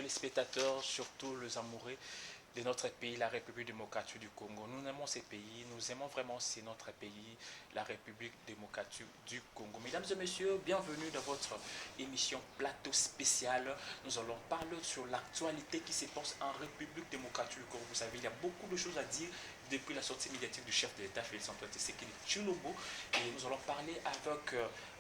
téléspectateurs, surtout les amoureux de notre pays, la République démocratique du Congo. Nous aimons ces pays, nous aimons vraiment notre pays, la République démocratique du Congo. Mesdames et messieurs, bienvenue dans votre émission Plateau spécial. Nous allons parler sur l'actualité qui se passe en République démocratique du Congo. Vous savez, il y a beaucoup de choses à dire depuis la sortie médiatique du chef de l'État, Félix Antoine Tshisekedi Tshilombo. Et nous allons parler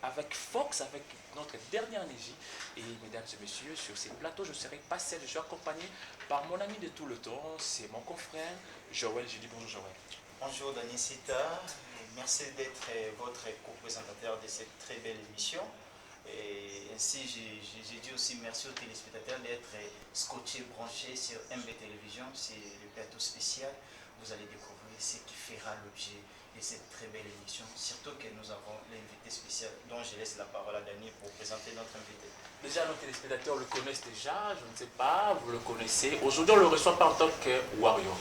avec Fox, avec notre dernière énergie. Et mesdames et messieurs, sur ces plateaux, je serai pas seul, je suis accompagné par mon ami de tout le temps, c'est mon confrère Joël. Je dis bonjour Joël. Bonjour Dani Sita, merci d'être votre co-présentateur de cette très belle émission. Et ainsi, j'ai dit aussi merci aux téléspectateurs d'être scotchés, branchés sur MB Télévision, c'est le plateau spécial. Vous allez découvrir ce qui fera l'objet de cette très belle émission, surtout que nous avons l'invité spécial dont je laisse la parole à Dani pour présenter notre invité. Déjà, nos téléspectateurs le connaissent déjà, je ne sais pas, vous le connaissez. Aujourd'hui, on ne le reçoit pas en tant que warrior,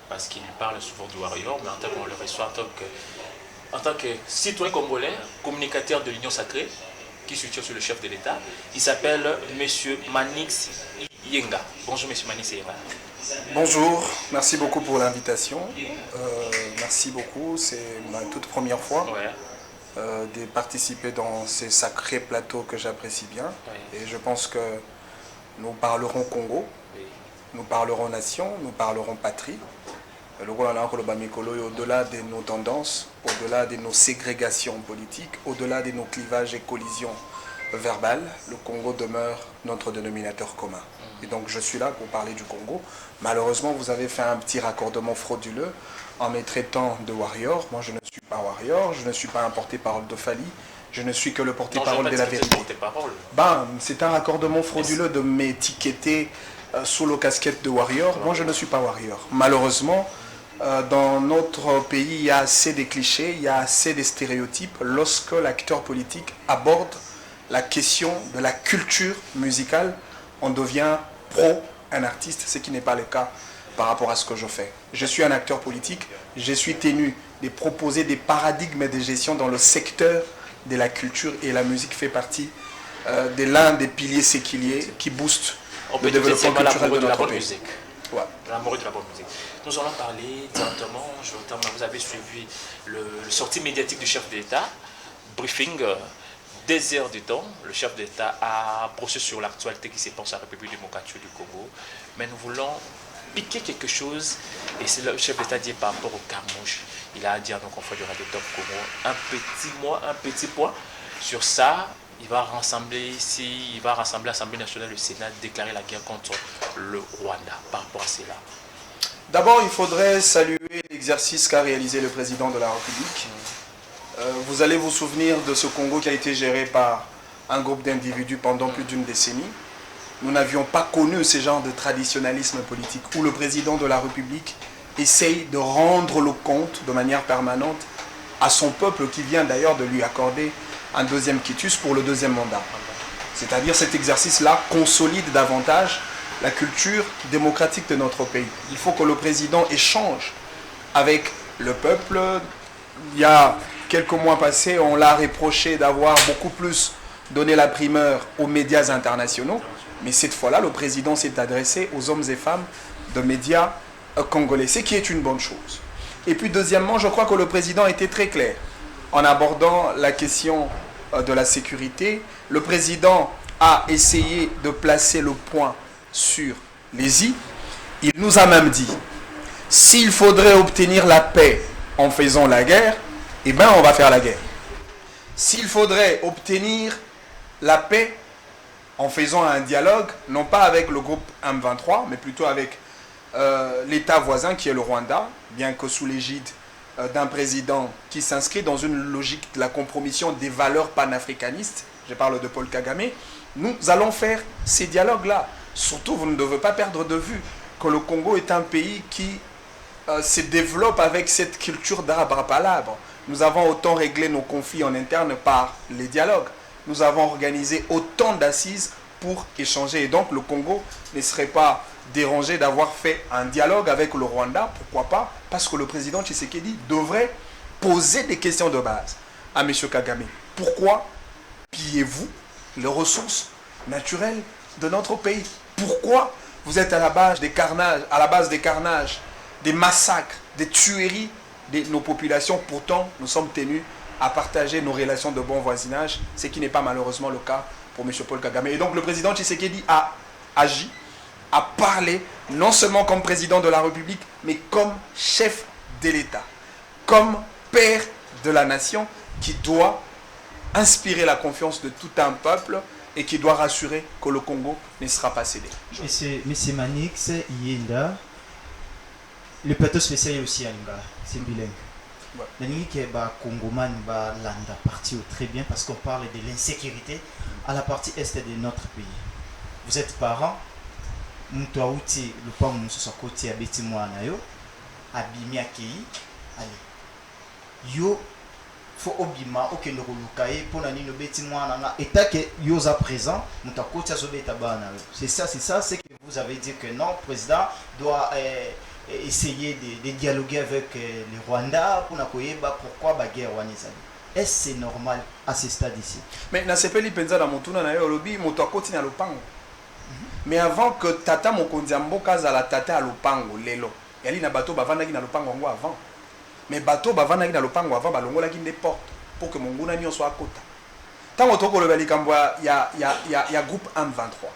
parce qu'il parle souvent du warrior, mais en tant qu'on le reçoit en tant que citoyen congolais, communicateur de l'Union sacrée, qui soutient sur le chef de l'État. Il s'appelle M. Manix Yenga. Bonjour M. Manix Yenga. Bonjour, merci beaucoup pour l'invitation. Merci beaucoup, c'est ma toute première fois de participer dans ces sacrés plateaux que j'apprécie bien. Et je pense que nous parlerons Congo, nous parlerons nation, nous parlerons patrie. Au-delà de nos tendances, au-delà de nos ségrégations politiques, au-delà de nos clivages et collisions verbales, le Congo demeure notre dénominateur commun. Et donc je suis là pour parler du Congo. Malheureusement, vous avez fait un petit raccordement frauduleux en me traitant de warrior. Moi, je ne suis pas warrior, je ne suis pas un porte-parole de Fali, je ne suis que le porte-parole de la vérité. C'est un raccordement frauduleux de m'étiqueter sous le casquette de warrior. Moi, je ne suis pas warrior. Malheureusement, dans notre pays, il y a assez de clichés, il y a assez de stéréotypes lorsque l'acteur politique aborde la question de la culture musicale. On devient pro un artiste, ce qui n'est pas le cas par rapport à ce que je fais. Je suis un acteur politique, je suis tenu de proposer des paradigmes de gestion dans le secteur de la culture et la musique fait partie de l'un des piliers séquiliers qui boostent le développement culturel de notre pays. L'amour de la bonne musique. Nous allons parler directement, vous avez suivi le sortie médiatique du chef de l'État, briefing, 2 heures de temps, le chef d'État a brossé sur l'actualité qui se passe en République démocratique du Congo, mais nous voulons piquer quelque chose, et c'est le chef d'État dit par rapport au Carmouche. Il a dit à nos confrères du Radio Top Congo un petit point sur ça. Il va rassembler ici, il va rassembler l'Assemblée nationale, le Sénat, déclarer la guerre contre le Rwanda par rapport à cela. D'abord, il faudrait saluer l'exercice qu'a réalisé le président de la République. Vous allez vous souvenir de ce Congo qui a été géré par un groupe d'individus pendant plus d'une décennie. Nous n'avions pas connu ce genre de traditionnalisme politique où le président de la République essaye de rendre le compte de manière permanente à son peuple qui vient d'ailleurs de lui accorder un deuxième quitus pour le 2e mandat. C'est-à-dire cet exercice-là consolide davantage la culture démocratique de notre pays. Il faut que le président échange avec le peuple. Il y a quelques mois passés, on l'a reproché d'avoir beaucoup plus donné la primeur aux médias internationaux. Mais cette fois-là, le président s'est adressé aux hommes et femmes de médias congolais, ce qui est une bonne chose. Et puis deuxièmement, je crois que le président était très clair en abordant la question de la sécurité. Le président a essayé de placer le point sur les i. Il nous a même dit, s'il faudrait obtenir la paix en faisant la guerre, eh bien on va faire la guerre. S'il faudrait obtenir la paix en faisant un dialogue, non pas avec le groupe M23, mais plutôt avec l'État voisin qui est le Rwanda, bien que sous l'égide d'un président qui s'inscrit dans une logique de la compromission des valeurs panafricanistes, je parle de Paul Kagame, nous allons faire ces dialogues-là. Surtout, vous ne devez pas perdre de vue que le Congo est un pays qui se développe avec cette culture d'arbre à palabre. Nous avons autant réglé nos conflits en interne par les dialogues. Nous avons organisé autant d'assises pour échanger. Et donc, le Congo ne serait pas dérangé d'avoir fait un dialogue avec le Rwanda. Pourquoi pas? Parce que le président Tshisekedi devrait poser des questions de base à M. Kagame. Pourquoi pillez-vous les ressources naturelles de notre pays? Pourquoi vous êtes à la base des carnages, des massacres, des tueries de nos populations? Pourtant, nous sommes tenus à partager nos relations de bon voisinage, ce qui n'est pas malheureusement le cas pour M. Paul Kagame. Et donc le président Tshisekedi a agi, a parlé, non seulement comme président de la République, mais comme chef de l'État, comme père de la nation qui doit inspirer la confiance de tout un peuple et qui doit rassurer que le Congo ne sera pas cédé. M. Manix Yenda, le plateau spécial est aussi à Lingala, c'est bilingue. Ouais. Que Congoman landa parti très bien parce qu'on parle de l'insécurité à la partie est de notre pays. Vous êtes parents, mtu auti lupa msusa koti ya beti mwana yo abimi akei allez yo faut obima okende koluka ye pona nino beti mwana na etake yo za présent mtu akoti azobeta bana yo. C'est ça c'est que vous avez dit que non, le président doit essayer de dialoguer avec le Rwanda pour nakoyeba pourquoi la guerre wanizali. Est-ce que c'est normal à ce stade ici? Mais na sepeli penza na mutuna na yo lobi moto akoti na lopango. Mais avant que tata mokonzi mboka za la tata à lopango lelo yali na bateau bavandaki na lopango ngo avant. Mais bateau bavandaki na lopango avant balongolaki des portes pour que monguna nyo soit akota. Tango toko le likambo ya groupe M23.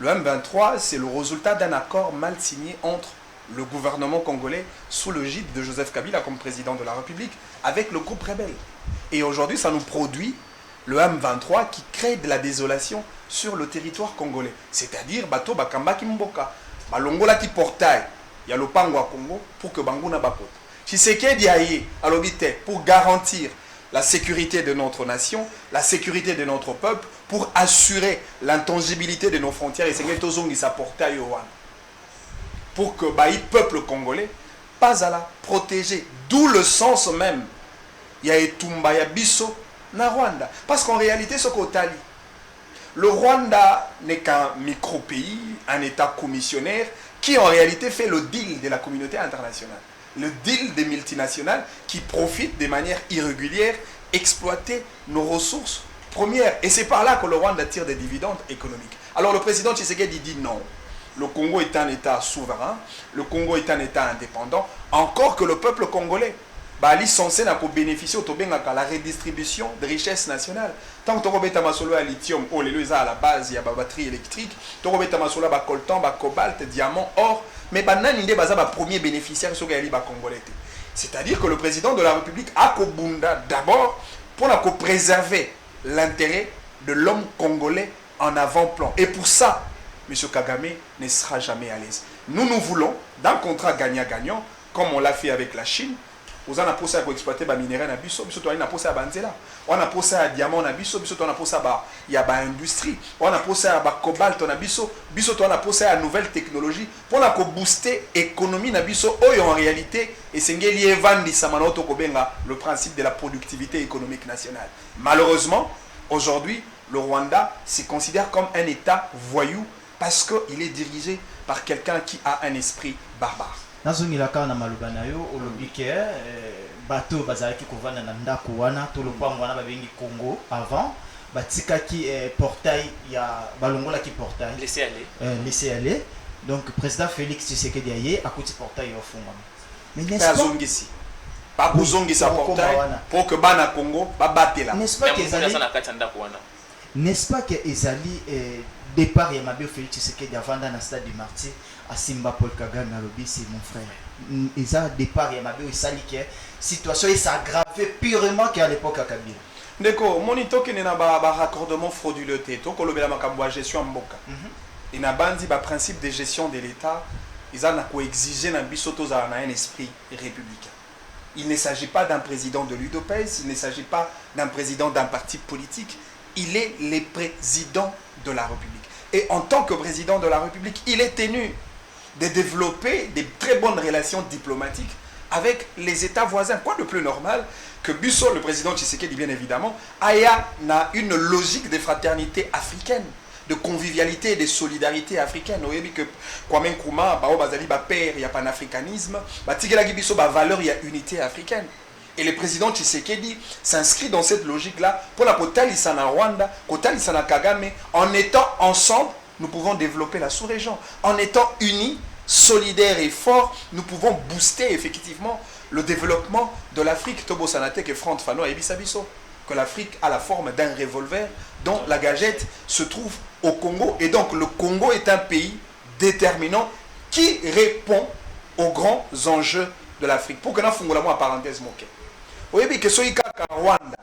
Le M23 c'est le résultat d'un accord mal signé entre le gouvernement congolais sous le gide de Joseph Kabila comme président de la République avec le groupe rebelle. Et aujourd'hui, ça nous produit le M23 qui crée de la désolation sur le territoire congolais. C'est-à-dire, bato bakamba kimboka, balongola ki portail, ya lopango à Congo pour que banguna bakota. Tshisekedi aye alobite pour garantir la sécurité de notre nation, la sécurité de notre peuple, pour assurer l'intangibilité de nos frontières et c'est que tozongi sa portail au pour que le peuple congolais pas à la protéger. D'où le sens même. Il y a Etumba, il y a Bisso, na Rwanda. Parce qu'en réalité, ce qu'Otali, le Rwanda n'est qu'un micro-pays, un État commissionnaire, qui en réalité fait le deal de la communauté internationale. Le deal des multinationales qui profitent de manière irrégulière, exploiter nos ressources premières. Et c'est par là que le Rwanda tire des dividendes économiques. Alors le président Tshisekedi dit non. Le Congo est un État souverain, le Congo est un État indépendant, encore que le peuple congolais est censé bénéficier de la redistribution de richesses nationales. Tant que tu as un lithium, à la base, il y a des batteries électriques, tu as un coltan, cobalt, diamant, or, mais tu as un premier bénéficiaire sur les Congolais. C'est-à-dire que le président de la République a d'abord pour préserver l'intérêt de l'homme congolais en avant-plan. Et pour ça, M. Kagame ne sera jamais à l'aise. Nous voulons, dans le contrat gagnant-gagnant, comme on l'a fait avec la Chine, vous en avez posé à exploiter les minéraux na biso, biso on a posé à banzela, on a posé à diamant na biso, biso on a posé à y a ba industrie, on a posé à cobalt na biso, biso on a posé à nouvelles technologies pour la booster économie na biso oyo en réalité et c'est ngeli evandi samanoto kobenga le principe de la productivité économique nationale. Malheureusement, aujourd'hui, le Rwanda se considère comme un État voyou parce qu'il est dirigé par quelqu'un qui a un esprit barbare. Nazongilaka na maluba na yo olobike bato bazalaki kovanda na ndako wana to lopango wana babengi Congo avant batikaki portail ya balongola ki portail laisser aller donc président Félix Tshisekedi aye akuti portail yo fungama mais n'est-ce pas bozongisa portail pour que bana Congo babatela n'est-ce pas que ezali départ ya Mabio Félix Tshisekedi avant dans le stade du Martyr à Simba Paul Kagame Nalobi, c'est mon frère. Et ça, départ, il y a Mabio, il s'allie que la situation s'est aggravée purement qu'à l'époque à Kabila. D'accord, mon itoke n'est pas un raccordement frauduleux. Donc, on a gestion en boka. Il y a un principe de gestion de l'État. Ils ont exigé un esprit républicain. Il ne s'agit pas d'un président de l'UDPS, il ne s'agit pas d'un président d'un parti politique. Il est le président de la République. Et en tant que président de la République, il est tenu de développer des très bonnes relations diplomatiques avec les États voisins. Quoi de plus normal que Busso, le président Tshisekedi, bien évidemment, a une logique de fraternité africaine, de convivialité et de solidarité africaine. Vous voyez que Kwame Nkrumah, père, il y a panafricanisme, il y a valeur, il y a unité africaine. Et le président Tshisekedi s'inscrit dans cette logique-là pour la Kotali Sana Rwanda, Kotali Sana Kagame, en étant ensemble nous pouvons développer la sous-région. En étant unis, solidaires et forts, nous pouvons booster effectivement le développement de l'Afrique. Tobo Sanate que Franck Fano a Ebisabiso, que l'Afrique a la forme d'un revolver dont la gagette se trouve au Congo. Et donc le Congo est un pays déterminant qui répond aux grands enjeux de l'Afrique. Pour que nous fassions une parenthèse, vous voyez que ce Rwanda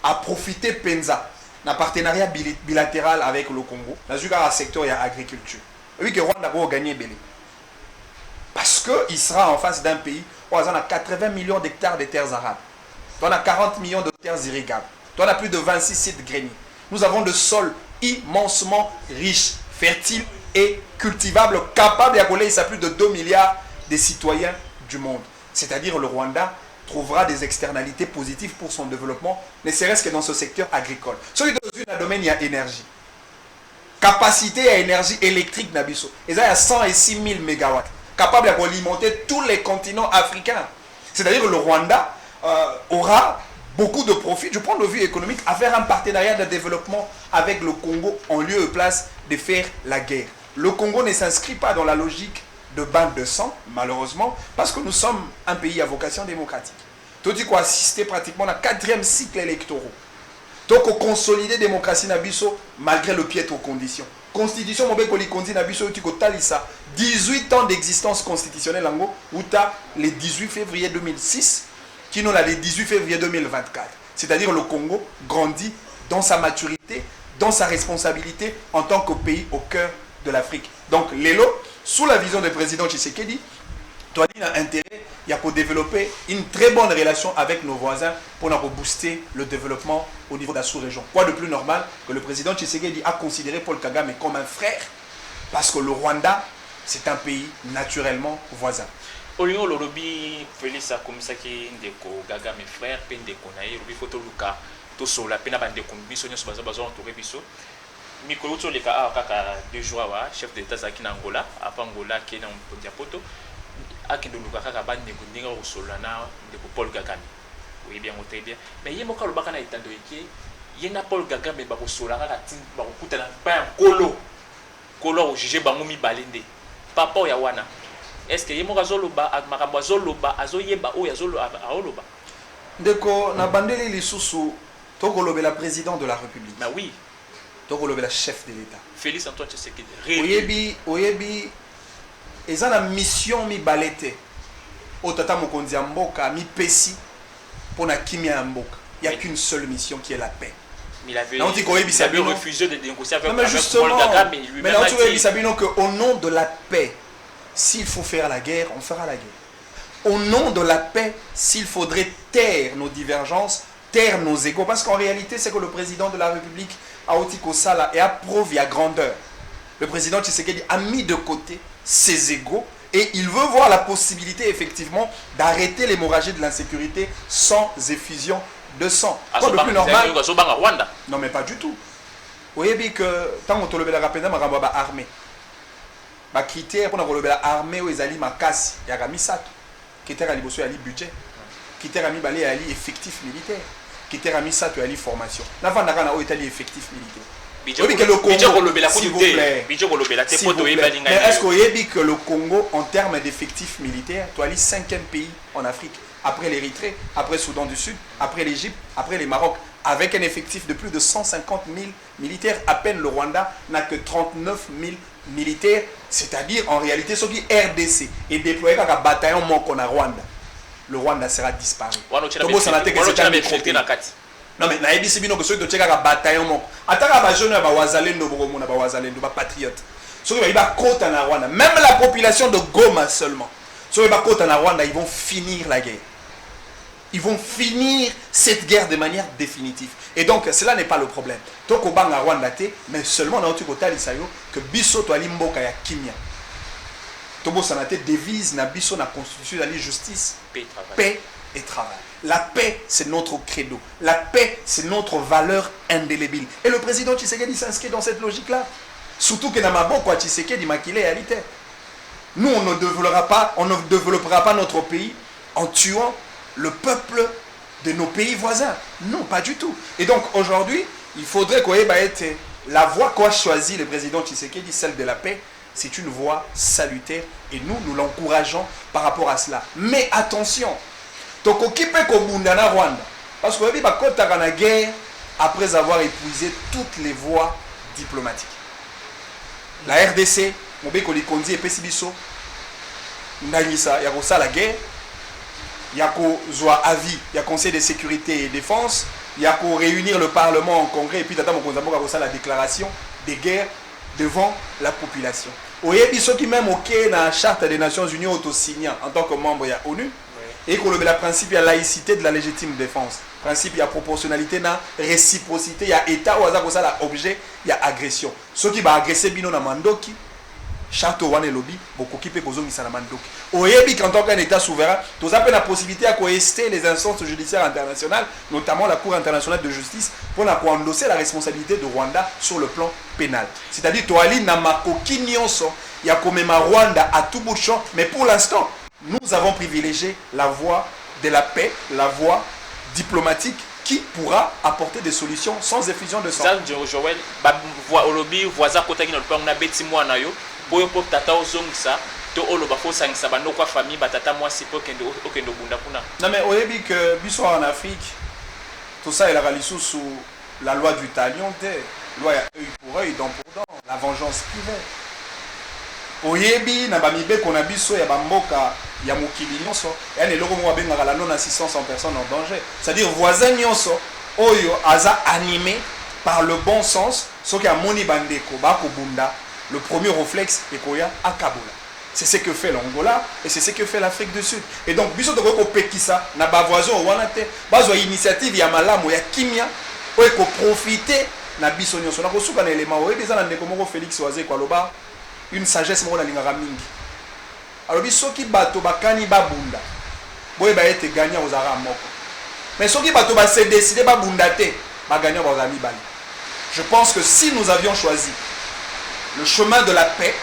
a profité Penza d'un partenariat bilatéral avec le Congo dans le secteur de l'agriculture. Vous voyez que Rwanda va gagner belé. Parce qu'il sera en face d'un pays où on a 80 millions d'hectares de terres arables. On a 40 millions de terres irrigables. On a plus de 26 sites greniers. Nous avons des sols immensement riches, fertiles et cultivables, capables d'accueillir plus de 2 milliards de citoyens du monde. C'est-à-dire le Rwanda trouvera des externalités positives pour son développement, ne serait-ce que dans ce secteur agricole. Celui dans un domaine, il y a énergie. Capacité à énergie électrique Nabiso. Et ça, il y a 106 000 MW, capable d'alimenter tous les continents africains. C'est-à-dire que le Rwanda aura beaucoup de profit du point de vue économique à faire un partenariat de développement avec le Congo en lieu et place de faire la guerre. Le Congo ne s'inscrit pas dans la logique de bande de sang, malheureusement, parce que nous sommes un pays à vocation démocratique. Tout dit qu'on assisté pratiquement à la 4e cycle électoral. Donc, on consolide la démocratie Nabiso malgré le piètre aux conditions. Constitution, Mobé Kolikondi Nabiso, 18 ans d'existence constitutionnelle, où tu as le 18 février 2006, qui nous l'a le 18 février 2024. C'est-à-dire le Congo grandit dans sa maturité, dans sa responsabilité en tant que pays au cœur de l'Afrique. Donc, Lélo, sous la vision du président Tshisekedi, tu as intérêt à développer une très bonne relation avec nos voisins pour booster le développement au niveau de la sous-région. Quoi de plus normal que le président Tshisekedi a considéré Paul Kagame comme un frère, parce que le Rwanda, c'est un pays naturellement voisin. Olingo lolobi Félix akomisaki ndeko Gaga mes frères pe ndeko na ye lobi photo luka to sola pe na bandeko biso nyoso bazo entouré biso mikolo to leka a kaka 2 jours wa chef d'état zaki na Angola apa Angola ke na mpondi poto akindo luka kaka bandeko ndinga ko sola na ndeko Paul Kagame. Oui bien très bien mais yemo ka lobaka na itando yeke yena Paul Kagame ba ko sola kaka tin ba ko kutana pa kolo o juger bango mi balende papa ya wana. Est-ce que yemo kazoloba makambo azoloba azoyeba oyo azoloba ndeko na bandeli lisusu tokolobela président de la République. Bah oui, tokolobela chef de l'État. Félix Antoine Tshisekedi. Oyebi eza na mission mi balete o tata mokonzi ya mboka mi pesi pona kimia ya mboka. Il y a qu'une seule mission qui est la paix. Mais il avait refusé de négocier avec Paul Kagame, mais lui-même a dit qu'au nom de la paix, s'il faut faire la guerre, on fera la guerre. Au nom de la paix, s'il faudrait taire nos divergences, taire nos égos, parce qu'en réalité, c'est que le président de la République, Aotiko Sala, et approuve à grandeur. Le président Tshisekedi a mis de côté ses égos et il veut voir la possibilité, effectivement, d'arrêter l'hémorragie de l'insécurité sans effusion de sang. Quoi de plus normal? Non, mais pas du tout. Vous voyez que tant qu'on le rapidement, on va armée. Les critères pour l'armée où ils allaient makasi il y a misato critères ali bosso ali budget critères ami balé ali effectif militaire critères ami sato ali formation na vanda kana o itali effectif militaire mais est-ce que vous que le Congo en termes d'effectifs militaires tu as le 5e pays en Afrique après l'Érythrée, après le Soudan du Sud, après l'Égypte, après le Maroc, avec un effectif de plus de 150 000 militaires. À peine le Rwanda n'a que 39 000 militaires, c'est-à-dire en réalité ce qui RDC est déployé comme un bataillon manquant à Rwanda. Le Rwanda sera disparu. Non mais naïbi c'est bien que ceux qui ont un bataillon manquant. Attends les jeunes ba wazalendo bokomona ba wazalendo ba patriotes. Ceux qui va côte en Rwanda, même la population de Goma seulement. Ceux qui va côte en Rwanda, ils vont finir la guerre. Ils vont finir cette guerre de manière définitive. Et donc, cela n'est pas le problème. Donc, au Banga Rwanda, mais seulement dans le côté que Bisso to ali mboka ya kimia. Tobo sanate devise na Bisso na constitution de justice, paix et travail. La paix, c'est notre credo. La paix, c'est notre valeur indélébile. Et le président Tshisekedi s'inscrit dans cette logique-là. Surtout que dans ma boka Tshisekedi maquillé réalité. Nous, on ne développera pas notre pays en tuant le peuple de nos pays voisins. Non, pas du tout. Et donc aujourd'hui, il faudrait qu'on ait la voie qu'a choisi le président Tshisekedi, celle de la paix, c'est une voie salutaire et nous l'encourageons par rapport à cela. Mais attention, tokokipe kobundana Rwanda, parce que oui, bakotaka na guerre après avoir épuisé toutes les voies diplomatiques. La RDC, Mobeko Likondi et Pesibiso, Ndanisa, Yakosa la guerre, Yako Zoa avis, il y a Conseil de sécurité et défense, il y a qu'à réunir le Parlement en congrès et puis Tata Mokonzambo a la déclaration de guerre devant la population. Oyebi ceux qui même OK dans la charte des Nations Unies auto-signant en tant que membre de l'ONU et qu'on le principe il y a laïcité de la légitime défense. Principe il y a proportionnalité na réciprocité, il y a état ou hasard ça la objet, il y a agression. Ceux qui va agresser bino na mandoki charte wane lobby beaucoup qui peut causer misala mandoki. Oyebi quand on est un état souverain, tous appellent la possibilité à coester les instances judiciaires internationales, notamment la Cour internationale de justice pour endosser la responsabilité de Rwanda sur le plan pénal. C'est-à-dire toali na makoki nyonso ya komema Rwanda à tout bout de champ, mais pour l'instant, nous avons privilégié la voie de la paix, la voie diplomatique qui pourra apporter des solutions sans effusion de sang. Ça Joël, au lobby voisin côté qui on a bêti moi na yo pour tata ozongisa to oloba fo sangisa bano kwa famille batata moi si po kendo okendo bunda kuna. Non mais oyebi que biso en Afrique tout ça il a ralisou sous la loi du talion loi œil pour œil, dent pour dent, la vengeance privée. Oyebi na bamibe qu'on a biso ya bamboka ya mokili nyonso ya neloko mo bengaka la non assistance en personne en danger, c'est-à-dire voisin nyonso oyo aza animé par le bon sens soki amoni bandeko bakobunda le premier réflexe est koya akabola. C'est ce que fait l'Angola et c'est ce que fait l'Afrique du Sud. Et donc biso to ko pekisa na ba voisin wana te bazwa initiative ya malamu ya kimia oyo ko profiter na biso nyonso na kosuka na élément oyo déjà na ndeko moko Félix Oazé kwa loba une sagesse moko na lingaka mingi. Alors bisoki bato bakani babunda boye ba ete gagnant aux arabes moko. Mais soki bato ba se décider babunda te ba gagnant aux amis bali. Je pense que si nous avions choisi le chemin de la paix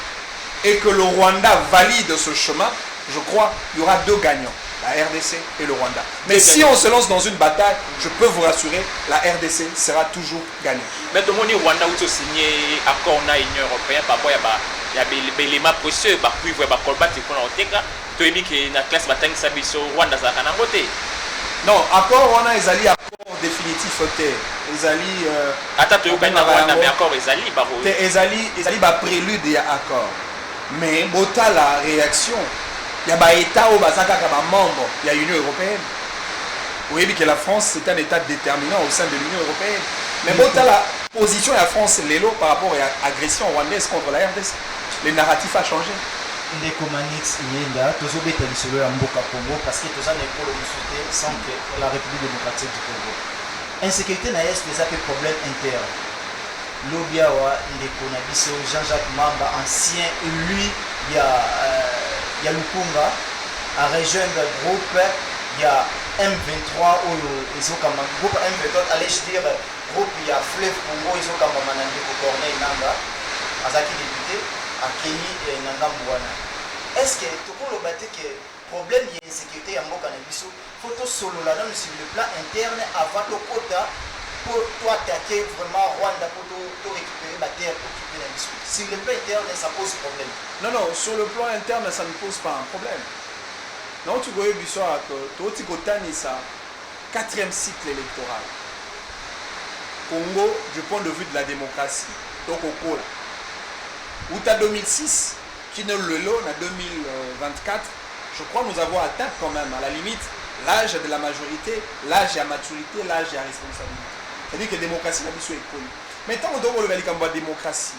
et que le Rwanda valide ce chemin, je crois qu'il y aura deux gagnants, la RDC et le Rwanda. Mais si on se lance dans une bataille, je peux vous rassurer, la RDC sera toujours gagnante. Mais tout le monde Rwanda a signé accord na l'Union européenne par rapport à l'élément précieux, par cuivre, par colbat, et qu'on a oteka. Tu as dit que la classe bataille s'abisso Rwanda ça a voté. Non, accord on a ezali accord définitif te. Ezali attends tu as Rwanda mais accord ezali ba ezali ba prélude ya accord. Mais bota la réaction, il y a des États où les membres de l'Union européenne. Vous voyez que la France c'est un État déterminant au sein de l'Union européenne. Mais bota la position de la France par rapport à l'agression rwandaise contre la RDC. Le narratif a changé. Ndeko Manix Yenda, tozobeta lisolo ya mboka Congo parce que toza na ekolo mosusu sans que la République démocratique du Congo. Insécurité na est des problèmes internes. Lobiawa ndeko na biso Jean-Jacques Mamba, ancien élu ya Lukunga, a rejoint le groupe ya M23 oyo ezokamba groupe M23 allez je dire groupe ya Fleuve Congo ezokamba manandeko Corneille Nanga azaki député à Keni et Nangambu wana. Est-ce que tokolo bate que problème ya insécurité ya mboka na biso photo solo là sur le plan interne avant le quota pour attaquer vraiment Rwanda pour récupérer la terre occupée dans l'issue. Sur le plan interne, ça pose problème. Non, non, sur le plan interne, ça ne pose pas un problème. Non, tu vois, tu as ça, 4e cycle électoral. Congo, du point de vue de la démocratie, donc au Cola. Où tu as 2006, qui ne le lot, en 2024, je crois nous avons atteint quand même, à la limite, l'âge de la majorité, l'âge à maturité, l'âge à responsabilité. C'est-à-dire que la démocratie n'a pas été connue. Maintenant, on doit regarder comme la démocratie.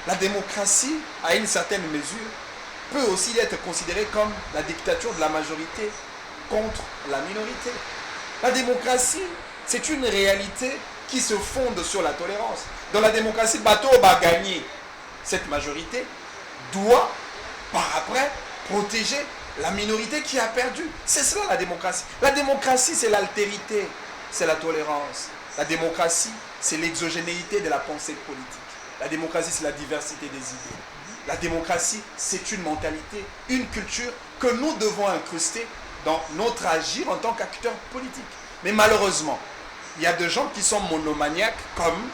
La démocratie, à une certaine mesure, peut aussi être considérée comme la dictature de la majorité contre la minorité. La démocratie, c'est une réalité qui se fonde sur la tolérance. Dans la démocratie, Bateau va gagner. Cette majorité doit, par après, protéger la minorité qui a perdu. C'est cela la démocratie. La démocratie, c'est l'altérité, c'est la tolérance. La démocratie, c'est l'exogénéité de la pensée politique. La démocratie, c'est la diversité des idées. La démocratie, c'est une mentalité, une culture que nous devons incruster dans notre agir en tant qu'acteurs politiques. Mais malheureusement, il y a des gens qui sont monomaniaques comme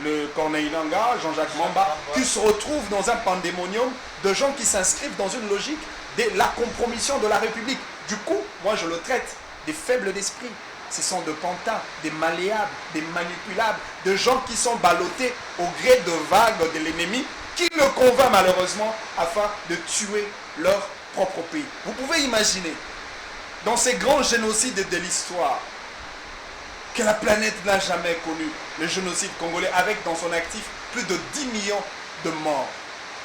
le Corneille Nangaa, Jean-Jacques Mamba, qui se retrouvent dans un pandémonium de gens qui s'inscrivent dans une logique de la compromission de la République. Du coup, moi je le traite des faibles d'esprit. Ce sont de pantins, des malléables, des manipulables, de gens qui sont ballottés au gré de vagues de l'ennemi, qui le convainc malheureusement afin de tuer leur propre pays. Vous pouvez imaginer, dans ces grands génocides de l'histoire, que la planète n'a jamais connu, le génocide congolais, avec dans son actif plus de 10 millions de morts.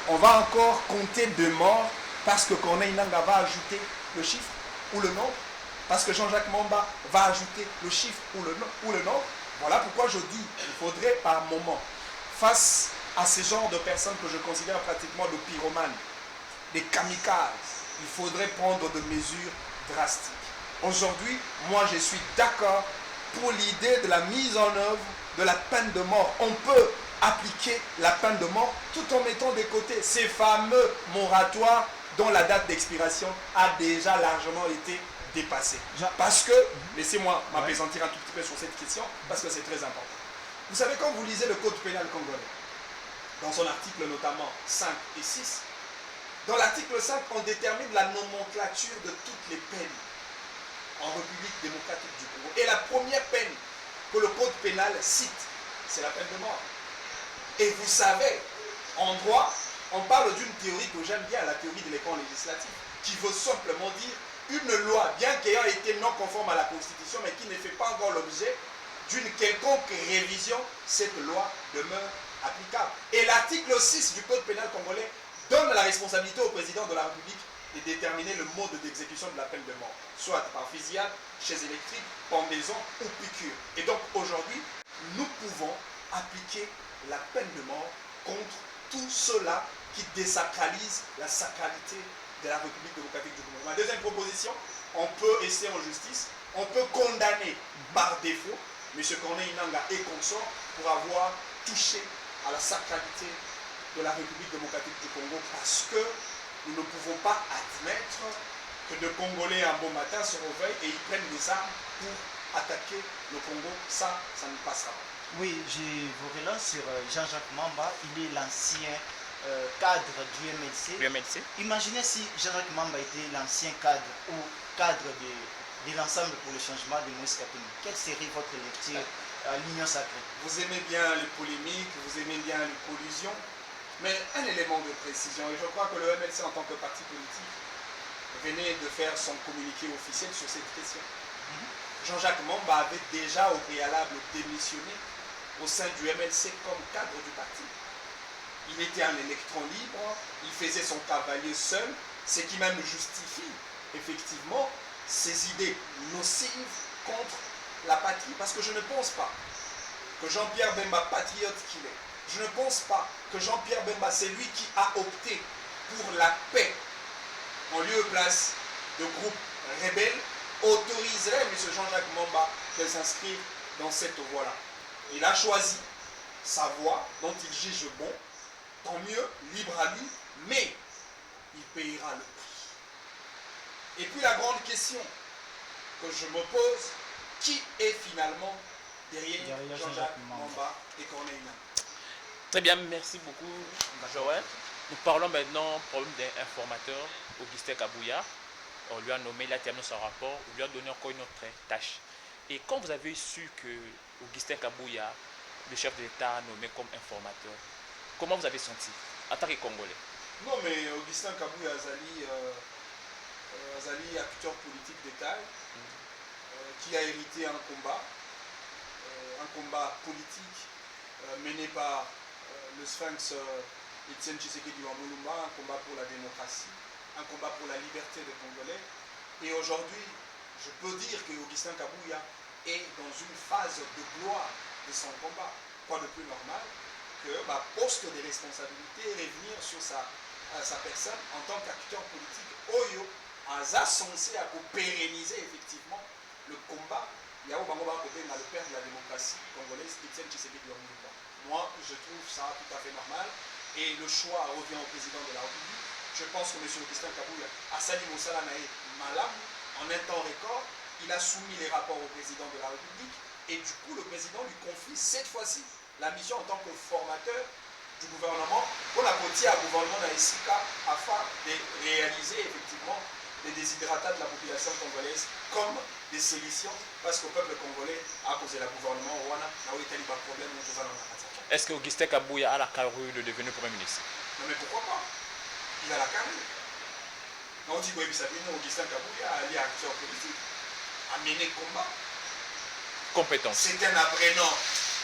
On va encore compter de morts parce que Corneille Nangaa va ajouter le chiffre ou le nombre, parce que Jean-Jacques Mamba va ajouter le chiffre ou le nombre. Voilà pourquoi je dis qu'il faudrait par moment, face à ce genre de personnes que je considère pratiquement de pyromanes, des kamikazes, il faudrait prendre des mesures drastiques. Aujourd'hui, moi je suis d'accord pour l'idée de la mise en œuvre de la peine de mort. On peut appliquer la peine de mort tout en mettant de côté ces fameux moratoires dont la date d'expiration a déjà largement été dépassée. Parce que, laissez-moi m'apaisantir un tout petit peu sur cette question, parce que c'est très important. Vous savez, quand vous lisez le Code pénal congolais, dans son article notamment 5 et 6, dans l'article 5, on détermine la nomenclature de toutes les peines en République démocratique du Congo. Et la première peine que le Code pénal cite, c'est la peine de mort. Et vous savez, en droit, on parle d'une théorie que j'aime bien, la théorie de l'écran législatif, qui veut simplement dire une loi, bien qu'ayant été non conforme à la Constitution, mais qui ne fait pas encore l'objet d'une quelconque révision, cette loi demeure applicable. Et l'article 6 du Code pénal congolais donne la responsabilité au président de la République de déterminer le mode d'exécution de la peine de mort, soit par fusillade, chaise électrique, pendaison ou piqûre. Et donc aujourd'hui, nous pouvons appliquer la peine de mort contre tout cela qui désacralise la sacralité de la République démocratique du Congo. Ma deuxième proposition, on peut essayer en justice, on peut condamner par défaut M. Corneille Nangaa et consorts pour avoir touché à la sacralité de la République démocratique du Congo, parce que nous ne pouvons pas admettre que de Congolais un bon matin se réveillent et ils prennent des armes pour attaquer le Congo. Ça ne passera pas. Oui, je vous relance sur Jean-Jacques Mamba. Il est l'ancien cadre du MLC. Imaginez si Jean-Jacques Mamba était l'ancien cadre ou cadre de l'ensemble pour le changement de Moïse Katumbi. Quelle serait votre lecture à l'Union sacrée? Vous aimez bien les polémiques, vous aimez bien les collusions, mais un élément de précision, et je crois que le MLC en tant que parti politique venait de faire son communiqué officiel sur cette question. Jean-Jacques Mamba avait déjà au préalable démissionné au sein du MLC comme cadre du parti. Il était un électron libre, il faisait son cavalier seul, ce qui même justifie effectivement ses idées nocives contre la patrie. Parce que je ne pense pas que Jean-Pierre Bemba, patriote qu'il est, je ne pense pas que Jean-Pierre Bemba, c'est lui qui a opté pour la paix en lieu et place de groupes rebelles, autoriserait M. Jean-Jacques Mamba de s'inscrire dans cette voie-là. Il a choisi sa voie dont il juge bon, tant mieux, libre à lui, mais il payera le prix. Et puis la grande question que je me pose, qui est finalement derrière Jean-Jacques Mamba et Corneille Nangaa? Très bien, merci beaucoup, Joël. Nous parlons maintenant du problème d'un informateur, Augustin Kabouya. On lui a nommé, il a terminé son rapport, on lui a donné encore une autre tâche. Et quand vous avez su que Augustin Kabouya, le chef de l'État, a nommé comme informateur, comment vous avez senti en tant que Congolais? Non, mais Augustin Kabouya Azali, acteur politique de taille, qui a hérité un combat politique mené par le Sphinx Etienne Tshisekedi Wamulumba, un combat pour la démocratie, un combat pour la liberté des Congolais. Et aujourd'hui, je peux dire que Augustin Kabouya est dans une phase de gloire de son combat. Quoi de plus normal que poste de responsabilité revenir sur sa personne en tant qu'acteur politique Oyo a censé à pérenniser effectivement le combat. Il y a le père de la démocratie congolaise, Etienne Tshisekedi Wamulumba. Moi, je trouve ça tout à fait normal. Et le choix revient au président de la République. Je pense que M. Augustin Kabouya a sali Moussala Naé Malam en un temps record. Il a soumis les rapports au président de la République. Et du coup, le président lui confie cette fois-ci la mission en tant que formateur du gouvernement, pour la côté à gouvernement dans SICA afin de réaliser effectivement les déshydratats de la population congolaise comme des solutions parce que le peuple congolais a causé le gouvernement on a eu un problème. Est-ce que Augustin Kabouya a la carrure de devenir Premier ministre? Non mais pourquoi pas? Il a la carrure. On dit que Augustin Kabouya a allé acteur politique, a mené combat. Compétence. C'est un apprenant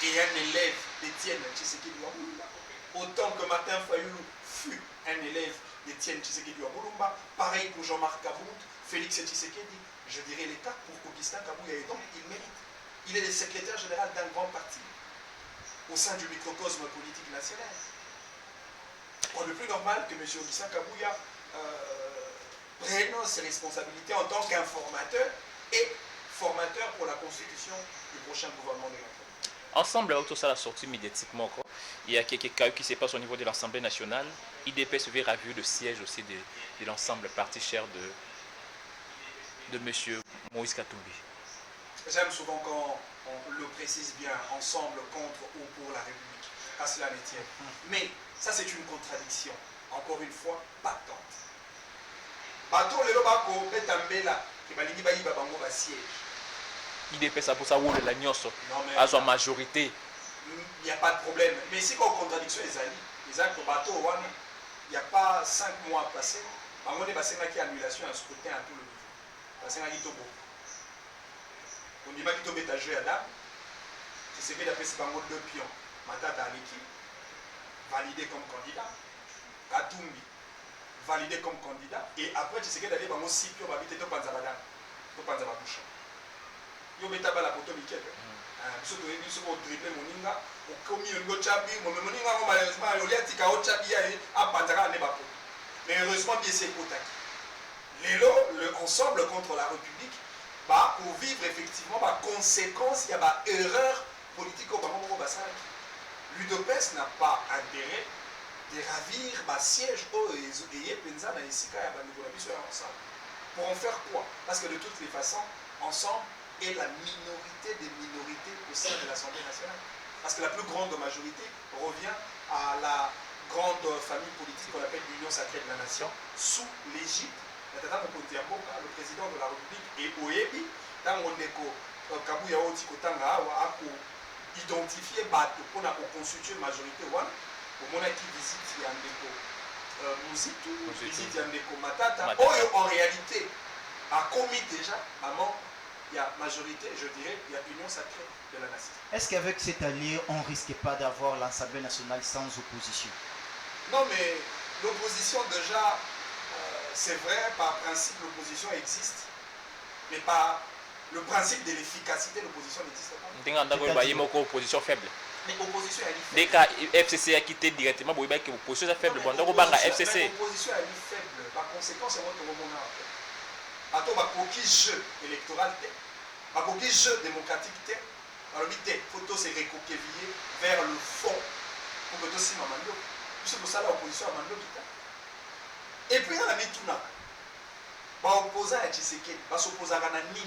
et un élève d'Étienne Tshisekedi Wabulumba. Autant que Martin Fayulu fut un élève d'Étienne Tshisekedi Wabulumba, pareil pour Jean-Marc Kabout, Félix Tshisekedi, je dirais les cas pour Augustin Kabouya. Et donc il mérite. Il est le secrétaire général d'un grand parti au sein du microcosme politique national. Quoi de plus normal que M. Augustin Kabouya prenne ses responsabilités en tant qu'informateur et formateur pour la constitution du prochain gouvernement de la République. Ensemble, avec tout ça, la sortie médiatiquement, quoi, il y a quelques cas qui se passent au niveau de l'Assemblée nationale. IDPS verra vu le siège aussi de l'ensemble parti cher de M. Moïse Katumbi. J'aime souvent quand on le précise bien, ensemble, contre ou pour la République, à cela les tienne. Mais ça, c'est une contradiction, encore une fois, patente. Bateau le lobako betambela qui balingi bayiba bango ba siège. IDPS a pour ça où la nyos à sa majorité. Il n'y a pas de problème. Mais si qu'on contradiction les actes bateau il n'y a pas 5 mois passés, bango ne basenga qui annulation un scrutin à tout le niveau. Basenga qui tobo. On dit pas qui tobe ta jeu à dame. C'est ce que d'après ce bango 2 pions. Matata Aleki validé comme candidat. Katumbi validé comme candidat et après tu sais que d'aller dans mon site on va vite te panza badam to panza babusha yo beta bala poto mikebe so to ebi so ko dribble moninga o komi ngo chabi mo moninga ngo malheureusement yo liati ka o chabi ya a panza ka ne bapo mais heureusement bien c'est kotaki le ensemble contre la République bah pour vivre effectivement bah conséquence il y a bah erreur politique au bango basala l'UDPS n'a pas intérêt de ravir ma siège et penza na isika ya bandeko na biso ensemble. Pour en faire quoi? Parce que de toutes les façons, ensemble est la minorité des minorités au sein de l'Assemblée nationale. Parce que la plus grande majorité revient à la grande famille politique qu'on appelle l'Union sacrée de la nation, sous l'Égypte. Le président de la République et Oebi, dans mon écho, Kabouya Oti Kotanga, a identifié pour constituer une majorité. Au moment qui visite Yandeko Mouzitu, visite Yandeko Matata, en réalité a commis déjà, avant, il y a majorité, je dirais, il y a union sacrée de la nation. Est-ce qu'avec cet allié, on ne risque pas d'avoir l'Assemblée nationale sans opposition? Non, mais l'opposition déjà, c'est vrai, par principe, l'opposition existe, mais par le principe de l'efficacité, l'opposition n'existe pas. Il y a une opposition faible. Mais l'opposition est dès que FCC a quitté directement, vous voyez que l'opposition est faible. FCC. L'opposition est faible. Par conséquent, c'est votre moment. Attends, ma coquille jeu électoral, ma coquille jeu démocratique, alors il faut se recoqueviller vers le fond pour que tout ça m'amende. C'est pour ça l'opposition a mandé tout. Et puis on a mis tout là. Opposant à Tshisekedi, s'opposer à Nini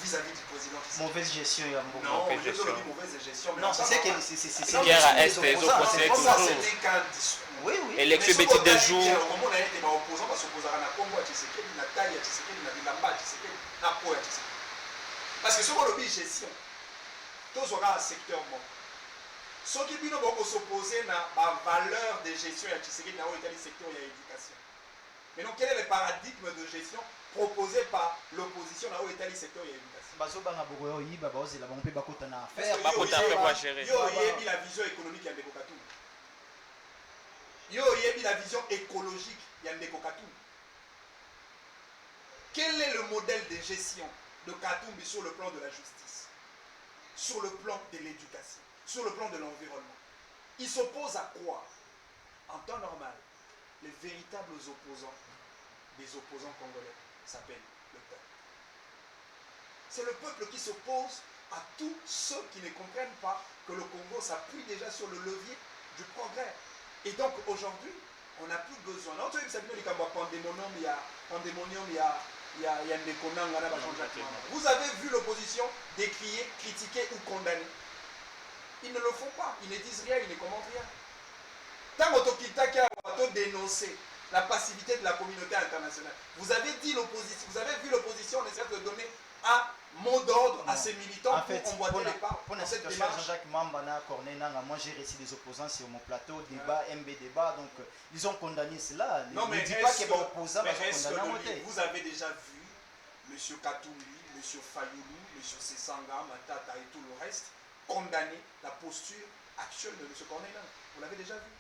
vis-à-vis du président. Mauvaise gestion et non, je dis mauvaise gestion. Non, c'est que c'est guerre à Est, les opposés toujours. C'était qu'un discours. Oui, oui. Élection petit de jour. Au moment où on a été opposant, on s'opposer à Congo, à Tshisekedi, à Taï, à Tshisekedi, à Bilamba, à Tshisekedi, à Po, à Tshisekedi. Parce que ce qu'on a dit gestion, tous aura un secteur bon. Ceux qui vont s'opposer à la valeur de gestion à Tshisekedi, dans le secteur de l'éducation. Mais donc, quel est le paradigme de gestion proposé par l'opposition dans le secteur de l'éducation? Parce que la vision économique de Kokatou. La vision écologique de Kokatou. Quel est le modèle de gestion de Katumbi sur le plan de la justice, sur le plan de l'éducation, sur le plan de l'environnement? Il s'oppose à quoi? En temps normal, les véritables opposants des opposants congolais s'appellent le peuple. C'est le peuple qui s'oppose à tous ceux qui ne comprennent pas que le Congo s'appuie déjà sur le levier du progrès. Et donc aujourd'hui, on n'a plus besoin. Vous avez vu l'opposition décrier, critiquer ou condamner. Ils ne le font pas, ils ne disent rien, ils ne commentent rien. Tant qu'Otokitaki a dénoncé la passivité de la communauté internationale, vous avez dit l'opposition, vous avez vu l'opposition essayer de donner un mot d'ordre à ces militants en fait, pour emboîter les pas pour dans cette situation démarche. Jean-Jacques Mambana, Corneille Nanga, moi j'ai reçu des opposants sur mon plateau, débat, MB débat, donc ils ont condamné cela. Non, mais ne dis pas qu'il y a opposants, vous avez déjà vu M. Katumbi, M. Fayoulou, M. Sessanga, Matata et tout le reste condamner la posture actuelle de M. Corneille Nanga. Vous l'avez déjà vu.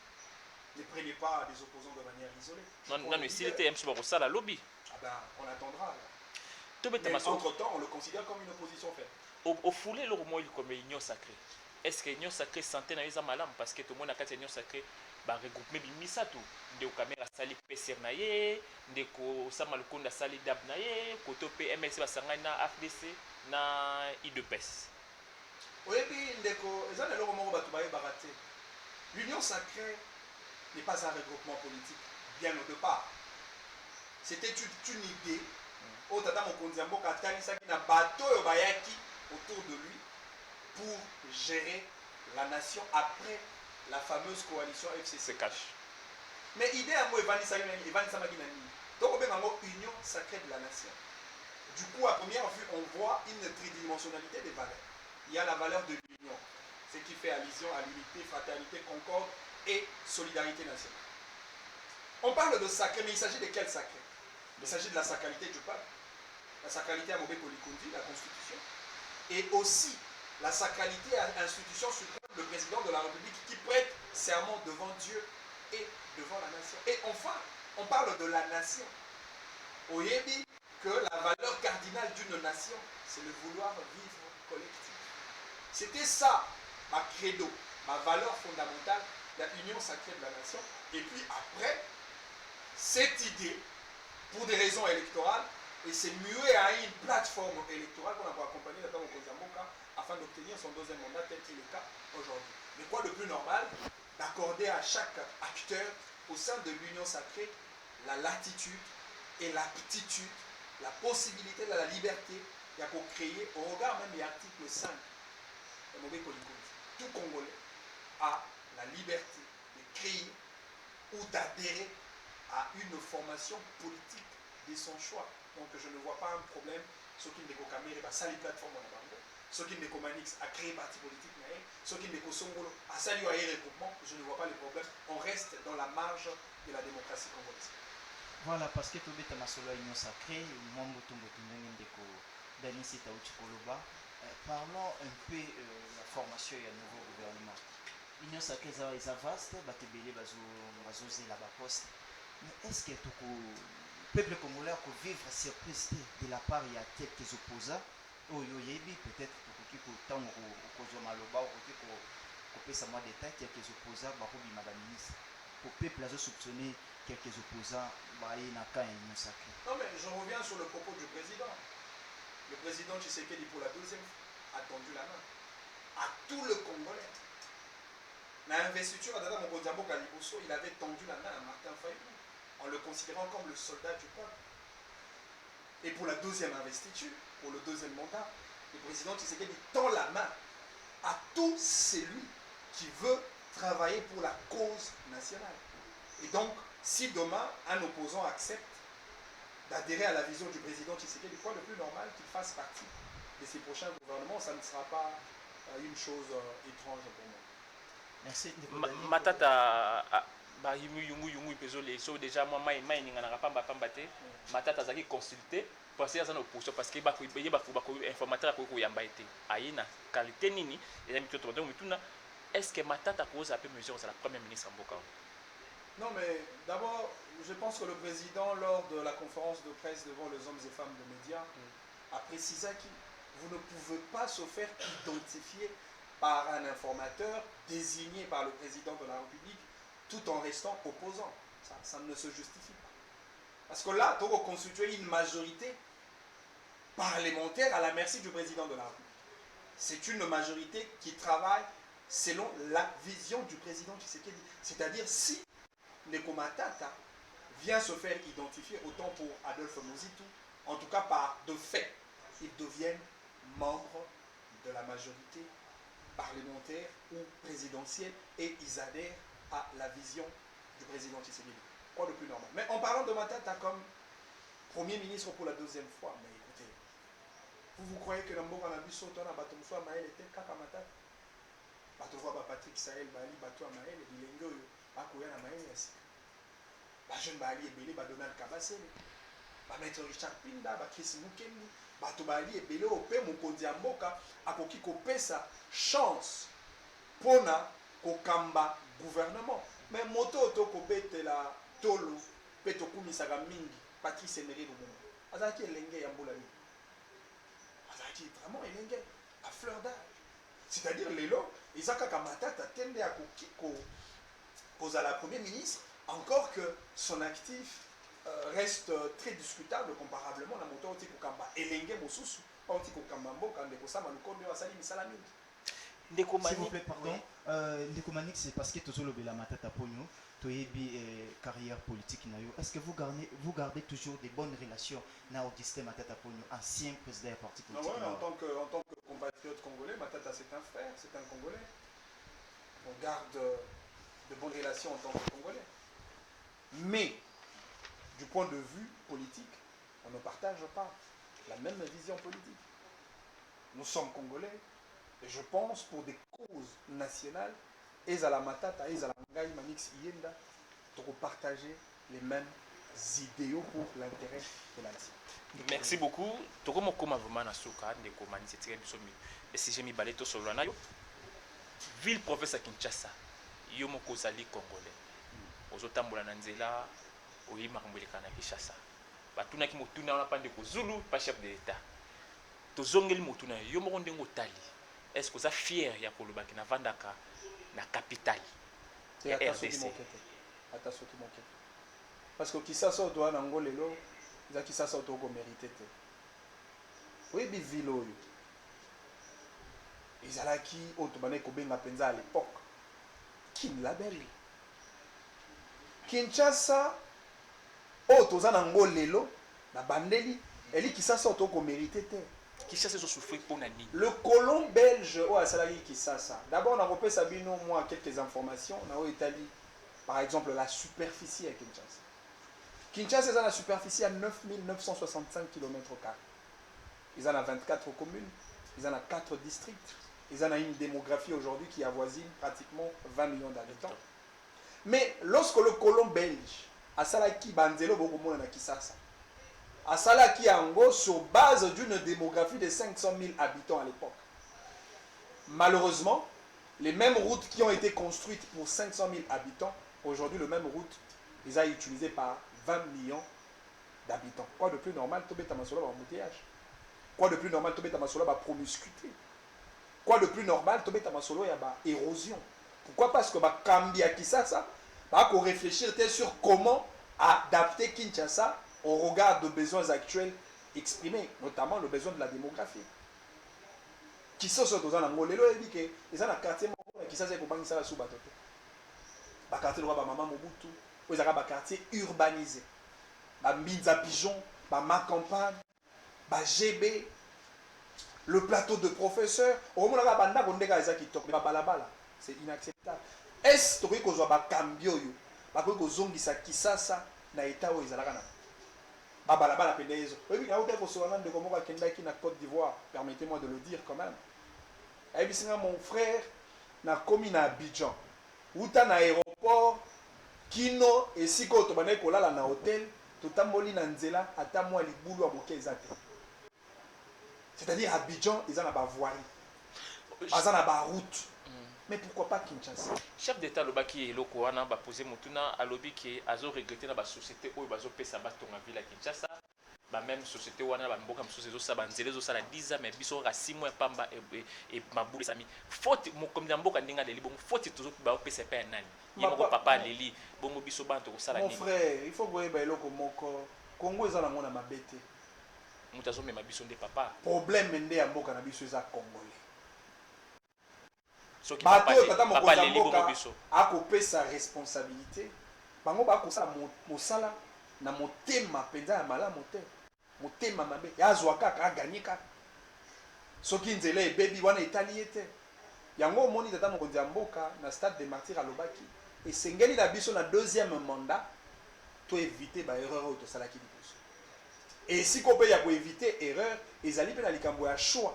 Ne prenez pas des opposants de manière isolée. Non, mais s'il était M. Barossa, la lobby. Ah ben, on attendra. Là. Mais Mais entre-temps, on le considère comme une opposition faite. Au foulé, le moment il comme union sacrée. Est-ce que l'union sacrée santé na yeza malam parce que tout le monde a quand union sacrée ba regroupement bimisa tout. Ndeko kamera sali PCR na ye, ndeko Samuel Konda sali dab na ye, koto PMS basangana na FDC na IDPS. Oyebi ndeko, ezana loko moko batu baye baraté. L'union sacrée n'est pas un regroupement politique, bien au départ. C'était une idée. Au tata mokonzi mboka atanisaki na bato oyo bayaki autour de lui pour gérer la nation après la fameuse coalition FCC. Mais l'idée à moi evandisamaki na nini. Donc on a union sacrée de la nation. Du coup, à première vue, on voit une tridimensionnalité des valeurs. Il y a la valeur de l'union, ce qui fait allusion à l'unité, fraternité, concorde et solidarité nationale. On parle de sacré, mais il s'agit de quel sacré? Il s'agit de la sacralité du peuple, la sacralité à Mobeko Likondi, la Constitution, et aussi la sacralité à l'institution suprême, le président de la République, qui prête serment devant Dieu et devant la nation. Et enfin, on parle de la nation. Oyebi que la valeur cardinale d'une nation, c'est le vouloir vivre collectif. C'était ça, ma credo, ma valeur fondamentale, la union sacrée de la nation. Et puis après, cette idée, pour des raisons électorales, et s'est mué à une plateforme électorale qu'on a pour accompagner la dame Okozamboka afin d'obtenir son deuxième mandat tel qu'il est le cas aujourd'hui. Mais quoi de plus normal d'accorder à chaque acteur au sein de l'union sacrée la latitude et l'aptitude, la possibilité de la liberté il y a pour créer, au regard même de l'article 5 de Mobeko Likondi, tout Congolais a la liberté de créer ou d'adhérer à une formation politique de son choix. Donc je ne vois pas un problème. Ceux qui ne Kamere, ça les plateformes en Abango. Ceux qui ne Manix a créé parti politique, ceux qui ne Songolo a salué à regroupement, je ne vois pas les problèmes. On reste dans la marge de la démocratie congolaise. Voilà, parce que tout est masolo union sacrée, moi mutumbo tunenge ndeko Dani Sitaouchi Koloba. Parlons un peu de la formation et du nouveau gouvernement. L'union sacrée est vaste, batebele bazozé la poste. Mais est-ce que tout le peuple congolais peut vivre surprise de la part il y a quelques opposants Oyoyebi peut-être pour que tant au maloba ou que ça moi détail quelques opposants barobi madame ministre pour peuple a soupçonné quelques opposants bah il n'a qu'un union sacrée. Non mais je reviens sur le propos du président. Le président Tshisekedi pour la deuxième fois a tendu la main à tout le Congolais. Dans l'investiture à Dada Mokondiambo Kaliboso, il avait tendu la main à Martin Fayulu en le considérant comme le soldat du peuple. Et pour la deuxième investiture, pour le deuxième mandat, le président Tshisekedi tend la main à tout celui qui veut travailler pour la cause nationale. Et donc, si demain, un opposant accepte d'adhérer à la vision du président Tshisekedi, quoi le plus normal qu'il fasse partie de ses prochains gouvernements, ça ne sera pas une chose étrange pour moi. Merci. Matata ba yungu pezole so déjà moi mai ninga na pamba te matata zaki consulter parce que ça na opposition parce que ba ko informateur ko yamba été ayina qualité nini et la mitoto donc mituna est-ce que matata cause un peu mesure c'est la première ministre en Boka? Non mais d'abord je pense que le président lors de la conférence de presse devant les hommes et femmes de médias a précisé que vous ne pouvez pas se faire identifier par un informateur désigné par le président de la République tout en restant opposant. Ça ne se justifie pas. Parce que là, tu as constitué une majorité parlementaire à la merci du président de la République. C'est une majorité qui travaille selon la vision du président Tshisekedi. C'est-à-dire, si Neko Matata vient se faire identifier, autant pour Adolphe Mozitou, en tout cas par de fait, ils deviennent membres de la majorité parlementaire ou présidentielle et ils adhèrent à la vision du président Tshisekedi. Quoi de plus normal? Mais en parlant de Matata comme Premier ministre pour la deuxième fois, mais écoutez, vous croyez que dans Mboka Nabiso, on a battu Moussa Maël était Kaka Matata? Bato voit Patrick Sahel, Bali, Bato Maël, Bilengo, Bakoya na Maël, jeune Bali et Belé, Donald Kabasele, Maître Richard Pinda, Chris Mukeni, Bato Bali et Belé, Ope, Mokondi Mboka, Akoki Kopesa, chance, Pona, Kokamba, gouvernement. Mais Moto Oto Kobete la Tolo, Peto Kumisaga Mingi, Patrice Emery Lumungu. Azaki Elenge Yambolani. Azaki vraiment Elenge, à fleur d'âge. C'est-à-dire, Lelo, Isaka Kamatata tende à poser la Premier ministre, encore que son actif reste très discutable comparablement à Moto Oti Kokamba. Elenge Mosusu, Oti Kokamba Mboka, Ndekosama Lukondo, Asali Misalami. S'il vous plaît, pardon. Ndeko Manik, c'est parce que Tozolo Bela Matata Pogno, Toyebi carrière politique. Est-ce que vous gardez toujours des bonnes relations na Augustin Matata Pogno, ancien président du parti politique? Ouais, en tant que compatriote congolais, Matata c'est un frère, c'est un Congolais. On garde de bonnes relations en tant que Congolais. Mais, du point de vue politique, on ne partage pas la même vision politique. Nous sommes Congolais. Et je pense pour des causes nationales, Ezala Matata, Ezala Ngai, Manix Yenda, de partager les mêmes idéaux pour l'intérêt de la nation. Merci beaucoup. Toko mokoma vraiment na suka ndeko mani c'est très bien et si j'ai mis baleto sur la nayo ville province à Kinshasa yo moko zali congolais ozotambola na nzela oyima kombeleka na Kinshasa batuna ki motuna na pande ko Zulu pas chef de l'état tozongeli motuna yo moko ndengo tali est-ce que vous êtes fier ya kolobaki na vandaka na capitale ya RDC parce que Kinshasa doit na ngolelo za Kinshasa to ko mériter te oui bi ville oyo ezalaki otobane ko benga penza à l'époque Kin Label Kinshasa otoza na ngolelo na bandeli eli Kinshasa to ko mériter te. Kinshasa zo souffrir pour nani. Le colon belge au Asalari Kinshasa. D'abord, on a repéré Sabino, moi, quelques informations. On a établi, par exemple, la superficie à Kinshasa. Kinshasa, c'est la superficie à 9965 km². Ils en ont 24 communes, ils en ont 4 districts, ils en ont une démographie aujourd'hui qui avoisine pratiquement 20 millions d'habitants. Mais lorsque le colon belge, Asalaki Banzelo Bogomona na Kinshasa, à Salaki Ango sur base d'une démographie de 500 000 habitants à l'époque. Malheureusement, les mêmes routes qui ont été construites pour 500 000 habitants, aujourd'hui, les mêmes routes, ils sont utilisées par 20 millions d'habitants. Quoi de plus normal, Tobé Tamasola va embouteillage. Quoi de plus normal, Tobé Tamasola va promiscuité. Quoi de plus normal, Tobé Tamasola va érosion. Pourquoi? Parce que Kambia Kinshasa va réfléchir sur comment adapter Kinshasa au regard de besoins actuels exprimés, notamment le besoin de la démographie. Qui sont ceux qui sont en Ngolelo et dit que ils ont un quartier qui sont en ça sous bateau. Ba quartier de Maman Mobutu, ils ont un quartier urbanisé. Ba Mbinza Pigeon, ba Ma Campagne, ba GB, le plateau de professeurs. Au moment où la banda gondeka ezaki top, ba balabala, c'est inacceptable. Est-ce que vous avez cambio yo, ba ko zongisa Kisasa na état où ils allaient na Babalabala Pédézo. Oui, il y a aucun de Gomoka Kendaki na Côte d'Ivoire. Permettez-moi de le dire quand même. Et puis, mon frère na commis na Abidjan. Outa na aéroport, Kino et Siko Tobane Kolala na hôtel, Totamoli na Nzela, Atamwa Liboulou à Mokezate. C'est-à-dire Abidjan, ils ont la voirie. Ils ont la route. Mais pourquoi pas Kinshasa? Chef d'État lobaki eloko wana ba poser motuna alobi ki azo regretter na ba société oyo bazo pesa batonga ville à Kinshasa ba même société wana ba mboka msusu ezo sa banzele ezo sala 10 ans mais biso ka 6 mois pamba et mabule sami faute mokombi mboka ndinga leli bongo faute tozo ba pesa pa nani yemo papa leli bongo biso banto ko sala nini. Mon frère, il faut que ba eloko moko Congo eza na mona mabete mutazo mema biso nde papa problème nde ya mboka na biso eza congolais. Bato tata mokonza mboka akopesa responsabilité bango bakosala mosala na motema penza ya malamu te motema mabe yazwa kaka aganye kaka soki nzela ebebi wana etali ye te yango omoni tata mokonzi ya mboka na stade des martyrs alobaki esengeli na biso na deuxième mandat to éviter ba erreur oyo tosalaki liboso esika mpe ya koéviter erreur ezali mpe na likambo ya choix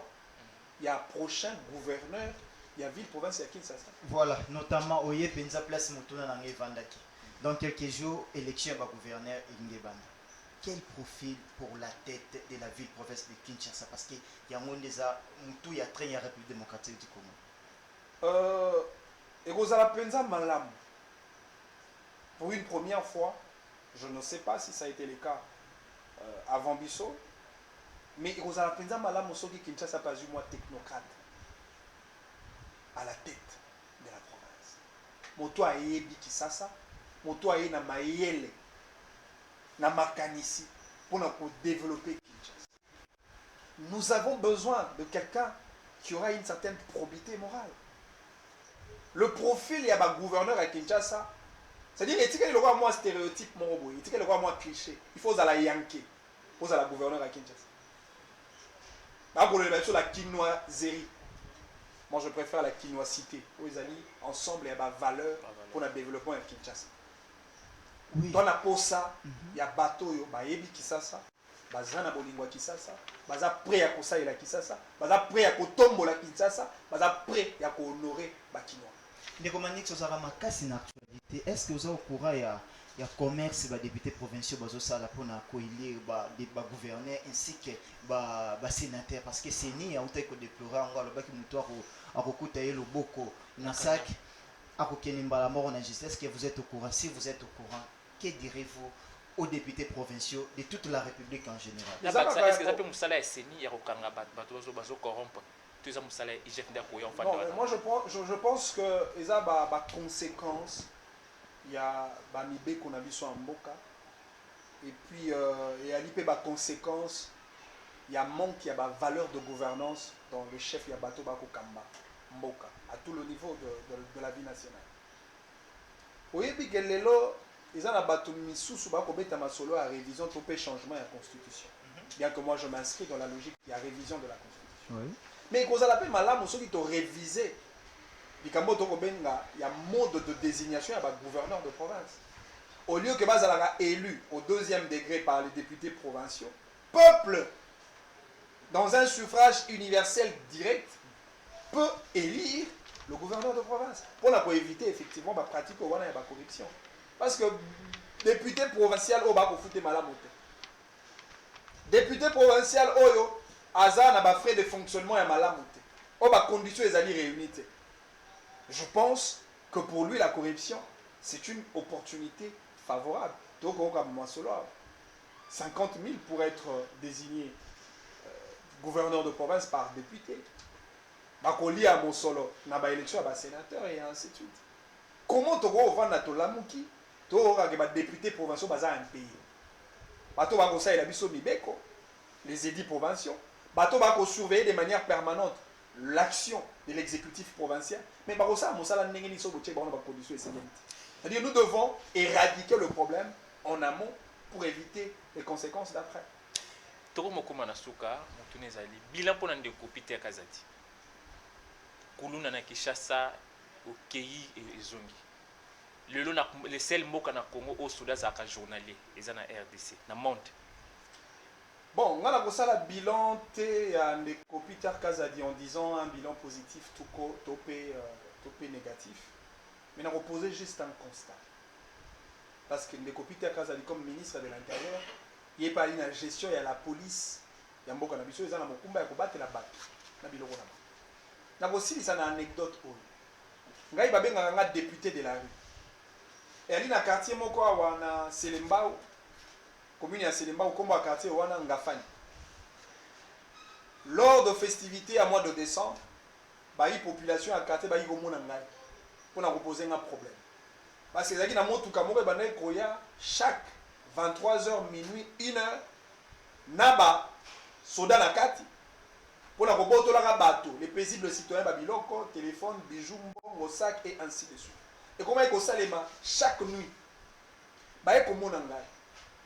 ya prochain gouverneur ya ville province ya Kinshasa. Voilà, notamment oye penza place motuna na ngevandaki. Dans quelques jours, élection à gouverneur Ingebanda. Quel profil pour la tête de la ville province de Kinshasa? Parce qu'il y a un monde déjà, tout y a très la République démocratique du Congo. Et vous allez penser malam. Pour une première fois, je ne sais pas si ça a été le cas avant Bissot, mais vous allez penser malam aussi que Kinshasa pas eu moi technocrate à la tête de la province. Moto a yebi Kinshasa, moto a na mayele, na makanisi pour nous développer Kinshasa. Nous avons besoin de quelqu'un qui aura une certaine probité morale. Le profil, il y a un gouverneur à Kinshasa. C'est-à-dire, il y a un stéréotype, il y a un cliché. Il faut aller yanker. Il faut aller gouverneur à Kinshasa. Pour le mettre sur la quinoiserie. Moi, je préfère la quinoisité. Vous allez ensemble, il y a une valeur pour le développement à Kinshasa. Oui. Dans la posa, il y a un bateau, il y a Kinshasa. Bazana bolingwa Kinshasa, baza prêt à kosa ila Kinshasa, baza prêt à kotombo la Kinshasa, baza prêt à honorer bakinois. Ndeko Manix ozara makasi na actualité. Est-ce que vous êtes au courant il y a commerce ba député provinciaux bazo sala pona ko élire ba gouverneur ainsi que ba sénateur parce que c'est ni a utai ko déplorer ngalo baki muto a kokuta yelo boko na sac a kokeni mbala mort na justice. Est-ce que vous êtes au courant? Si vous êtes au courant, que direz-vous aux députés provinciaux de toute la République en général? Est-ce que ça peut me saler Seni ya kokanga bato corrompre? Non, moi je pense que il y a des conséquences. Il y a des mibé qu'on a vu sur Mboka. Et puis il y a des conséquences. Il y a manque, il y a des valeurs de gouvernance dans le chef, il y a Bato Bako Kamba, Mboka, à tout le niveau de la vie nationale. Oui, puis que les lots, ils ont battu Missou Bako Beta Masolo à révision, tout le changement de la constitution. Bien que moi je m'inscris dans la logique, il y a révision de la constitution. Oui. Mais quand on appelle malam, ceux qui ont révisé, il y a un mode de désignation à gouverneur de province. Au lieu que Bazalaga élu au deuxième degré par les députés provinciaux, peuple, dans un suffrage universel direct, peut élire le gouverneur de province. Pour éviter effectivement la pratique de la corruption. Parce que député provincial, on va foutre malam. Député provincial, oyo. Aza n'a pas frais de fonctionnement et malamoute. Ou ba conditions les alliés réunies. Je pense que pour lui la corruption c'est une opportunité favorable. Donc on comme moi solo 50 000 pour être désigné gouverneur de province par député. Bakoli à mon solo na ba élection à sénateur et ainsi de suite. Comment tu vas vendre to lamuki to aura que ba député provinciaux baza un pays. Bato ba conseil la biso mibeko les édits provinciaux. Bato va surveiller de manière permanente l'action de l'exécutif provincial. Mais c'est-à-dire nous devons éradiquer le problème en amont pour éviter les conséquences d'après. Toko mokoma na suka mutune zali bilan pona ndeko Peter Kazadi. Kuluna na Kinshasa okei ezongi. Lelo na les sel mboka na Congo au Soudan za ka journalier ezana RDC na monde. Bon, on a posé le bilan de Peter Kazadi en disant un bilan positif, topé négatif. Mais on a posé juste un constat. Parce que Peter Kazadi, comme ministre de l'Intérieur, il n'est pas dans la gestion, il y a la police, il y a un beaucoup d'ambition, il y a la batte. Il y a aussi une anecdote. Il y a un député de la rue. Et il y a un quartier, il y a Selembao. Commune ya Selemba au combat quartier wana Ngafani. Lors de festivités à mois de décembre, la population à quartier ba yigo mona ngai pour na reposer un problème. Parce que zaki na motu kamoko ba na koya chaque 23h minuit 1h naba soda na kati pour na kobotola ka bato les paisibles citoyens ba biloko, téléphone, bijoux, mbongo, sac et ainsi de suite. Et comment il ko salema chaque nuit ba ko mona ngai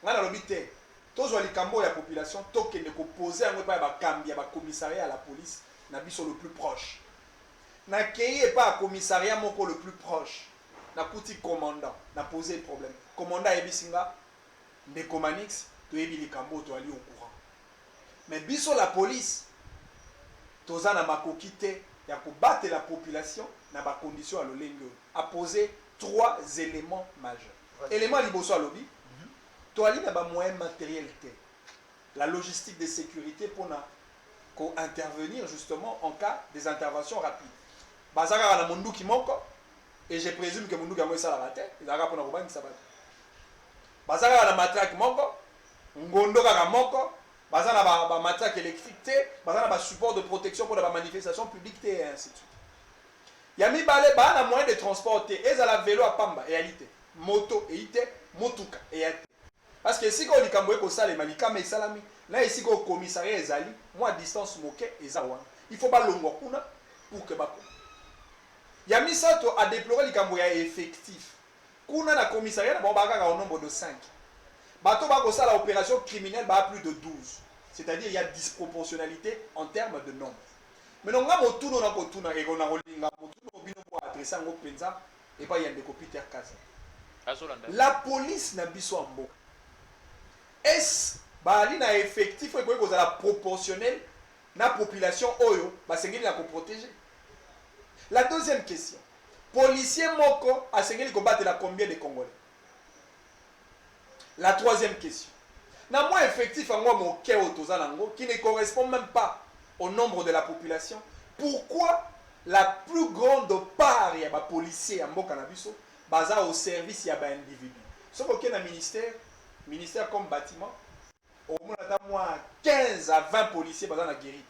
ngana lobité tozwa likambo ya population tokende ko poser yango pa ba kambi ya ba commissariat à la police na biso le plus proche n'a créé pas un commissariat moko le plus proche. N'a couti commandant, n'a posé le problème. Commandant Ebisinga, Ndeko Manix, tu es Bilikambo, tu es allé au courant. Mais biso la police, toza na makokite, ya ko battre la population, na ba condition à l'olengo, a posé 3 éléments majeurs. Élément liboso à lobby, tu as na ba moyen matériel te. La logistique de sécurité pour intervenir justement en cas des interventions rapides. Bazaka na mundu ki moko, et je présume que mundu kamo ça la tête, il a rapport na robani ça va. Bazaka na matraque moko, ngondo kaka moko, bazana ba matraque électrique te, bazana ba support de protection pour la manifestation publique te et ainsi de suite. Yami balé ba na moyen de transport te, ezala vélo à pamba etalité, moto et ite, motuka et ate. Parce que si on dit que ça les malika mais salami, là ici au commissariat ezali, moi distance moqué ezawana. Il faut pas longo kuna pour que bako. Yami Sato a déploré les Camboya effectif. Kuna na commissariat na baka au nombre de 5. Bato bako ça l'opération criminelle ba plus de 12. C'est-à-dire il y a disproportionnalité en termes de nombre. Mais non nga motuno na kotuna et on a rolinga motuno bino pour adresser ngo penza et pas yande ko Peter Kaza. La police na biso ambo. Est-ce bali na effectif et que la proportionnel na population oyo ba sengeli na ko protéger. La deuxième question. Policier moko a sengeli ko battre la combien de Congolais? La troisième question. Na moi effectif en moi mon keo tozalango qui ne correspond même pas au nombre de la population. Pourquoi la plus grande part ya ba policier en mboka na biso baza au service ya ba individu? Ce que na ministère comme bâtiment, au moins 15 à 20 policiers baza na guérite.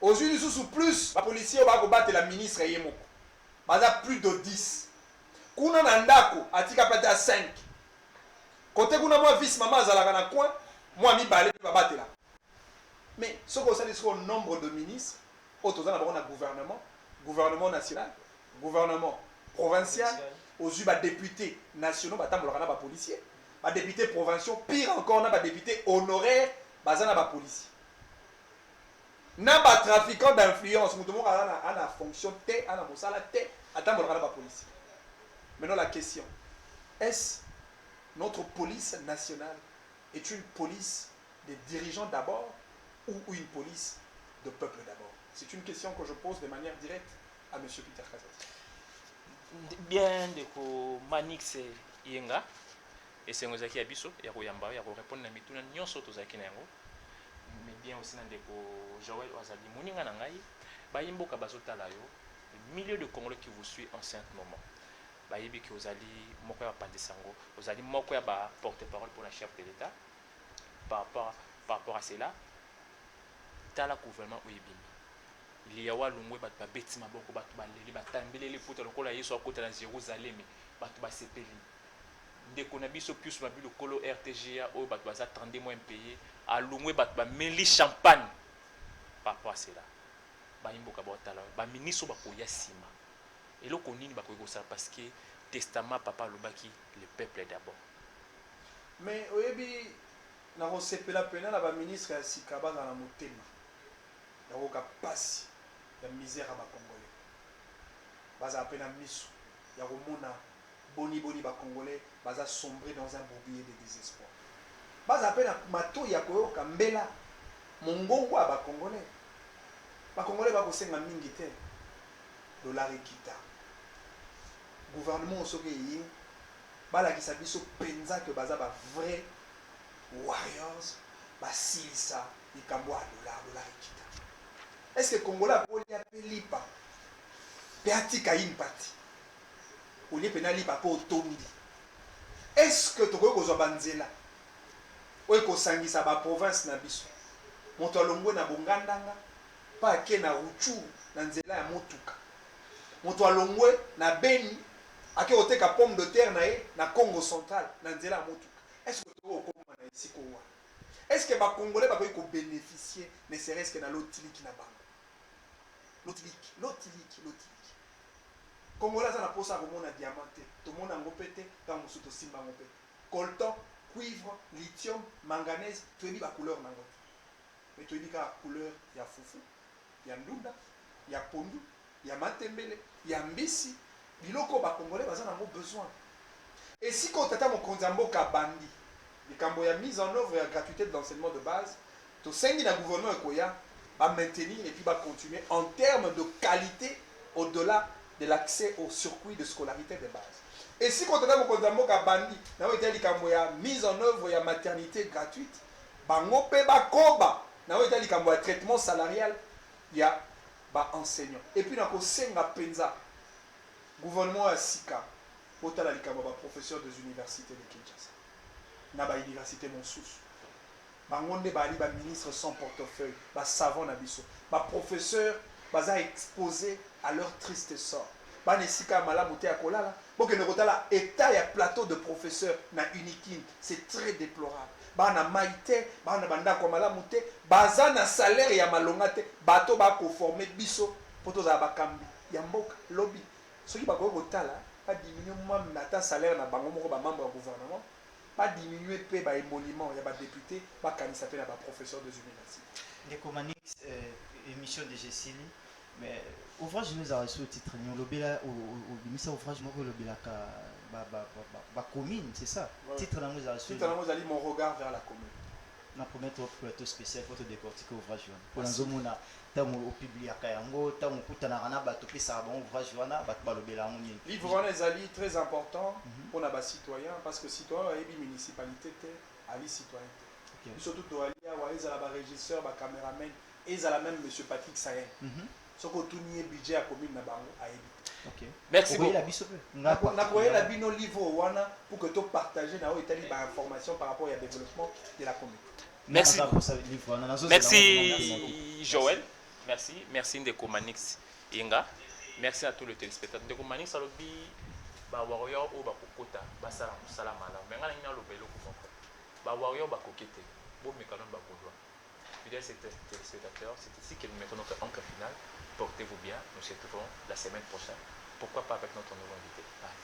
Aujourd'hui, sous plus, les policiers vont battre la ministre et Yemoko. Baza plus de 10. Kuna nandako, atika plate à 5. Côté kuna moi vice maman zalaka na coin, moi mi balé va battre là. Mais ce qu'on sait c'est le nombre de ministres, autres on a gouvernement national, gouvernement provincial, aux députés nationaux, batambolaka ba policiers. Ba député provinciaux, pire encore, on a député honoraire, bazana ba policier. Na ba trafiquant d'influence, nous devons avoir la fonction T, à la mosala T, attendre ba policier. Maintenant la question, est-ce notre police nationale est une police des dirigeants d'abord ou une police de peuple d'abord? C'est une question que je pose de manière directe à M. Peter Kazati. Bien de ko Manix Yenga. Et c'est ngozaki abiso ya koyamba ya ko répondre na mituna nyonso tozaki na yango. Mais bien aussi na ndeko Joël Wazali moninga na ngai bayimboka bazotala yo milieu de Congolais qui vous suit en ce moment. Bayibi ki ozali moko ya pandisango, ozali moko ya ba porte-parole pour la chef de l'État par rapport à cela. Tala gouvernement oyebimi. Il y a walungwe bat ba beti maboko bat ba leli batambelele puta lokola Yesu akota na Jérusalem bat ba sepeli. Ndeko na biso plus mabi lokolo RTGA o bat baza 32 mois impayé alungwe bat ba meli champagne par rapport à cela. Ba imboka ba tala ba ministre ba koya sima. Et le konini ba koyko ça parce que testament papa lobaki le peuple d'abord. Mais oyebi na ko sepela pena na ba ministre ya sikaba na motema. Ya ko kapasi ya misère ba congolais. Baza pena misu ya ko mona boni ba congolais baza sombré dans un bourbier de désespoir. Baza pena mato ya ko kambela mongongo ba congolais. Ba congolais ba ko senga mingi te. Dollar ekita. Gouvernement soki yi bala ki sabiso penza que baza ba vrai warriors ba silisa ikambo a dollar ekita. Est-ce que Congolais a polia pelipa peatika impati olie penali pa po tondi? Est-ce que toko ko zo banzela o ko sangisa ba province na biso moto alongwe na bongandanga pa ke na ruchu na nzela ya motuka moto alongwe na Beni ake oteka pomme de terre na Congo central na nzela ya motuka? Est-ce que toko ko na ici ko wa? Est-ce que ba Congolais ba ko bénéficier ne serait-ce que na lotiliki na bango? Lotiliki. Congolais na posa ko mona diamante to mona ngopete ta musuto simba ngopete coltan, cuivre, lithium, manganèse, tu dis la couleur nango. Mais tu dis la couleur ya fufu, ya ndunda, ya pondu, ya matembele, ya mbisi, biloko ba congolais baza nango besoin. Et si quand tata mokonzi mboka bandi, likambo ya mise en œuvre ya gratuité de l'enseignement de base, to sengi na gouvernement ekoya ba maintenir et puis ba continuer en termes de qualité au-delà de l'accès au circuit de scolarité de base. Et si quand tata mokonzi mboka bandi, na o etali likambo ya mise en œuvre ya maternité gratuite, bango pe ba koba, na o etali likambo ya traitement salarial ya ba enseignant. Et puis na ko senga penza gouvernement ya sika otala likambo ba professeur des universités de Kinshasa. Na ba université mosusu. Bango nde bali ba ministre sans portefeuille, ba savant na biso, ba professeur baza exposé à leur triste sort. Ba nesika malamu te akolala, boke ne kotala état ya plateau de professeurs na Unikin, c'est très déplorable. Ba na maïté, ba na banda ko malamu te, baza na salaire ya malonga te, bato ba ko former biso poto za bakambi ya mboka lobby. Soki ba ko kotala, pas diminuer moi nata salaire na bango moko ba membre du gouvernement, pas diminuer pe ba émolument, il y a ba député, ba kanisa pe na ba professeur des universités. Ndeko Manix, émission de Gessili, mais ouvrage nous a reçu au titre nous lobela au bimisa ouvrage moko lobela ka ba commune, c'est ça. Ouais. Titre nous a reçu. Titre nous a dit mon regard vers la commune. Na promettre au plateau spécial pour te décortiquer ouvrage pour nzomona tamu au publier kayango tamu kutana na bato pesa bon ouvrage wana bat balobela ngoni. Livre wana ezali très important pour na ba citoyen parce que citoyen ayebi municipalité te ali citoyen te. Surtout to ali wa ezala ba régisseur ba caméraman ezala même monsieur Patrick Sayen. Soko tuni budget ya commune na bango ayebi. OK. Merci beaucoup. Na koyela bino livre wana pour que to partager na o etali ba information par rapport au développement de la commune. Merci. Merci Joël. Merci. Merci Ndeko Manix Inga. Merci à tous les téléspectateurs. Ndeko Manix alobi ba warrior o ba kokota ba sala mala. Mais ngala ina lo belo ko moko. Ba warrior ba kokete. Bo mekano ba kodwa. Fidèles téléspectateurs, c'est ici que nous mettons notre encre finale. Portez-vous bien. Nous se retrouvons la semaine prochaine. Pourquoi pas avec notre nouveau invité. Bye.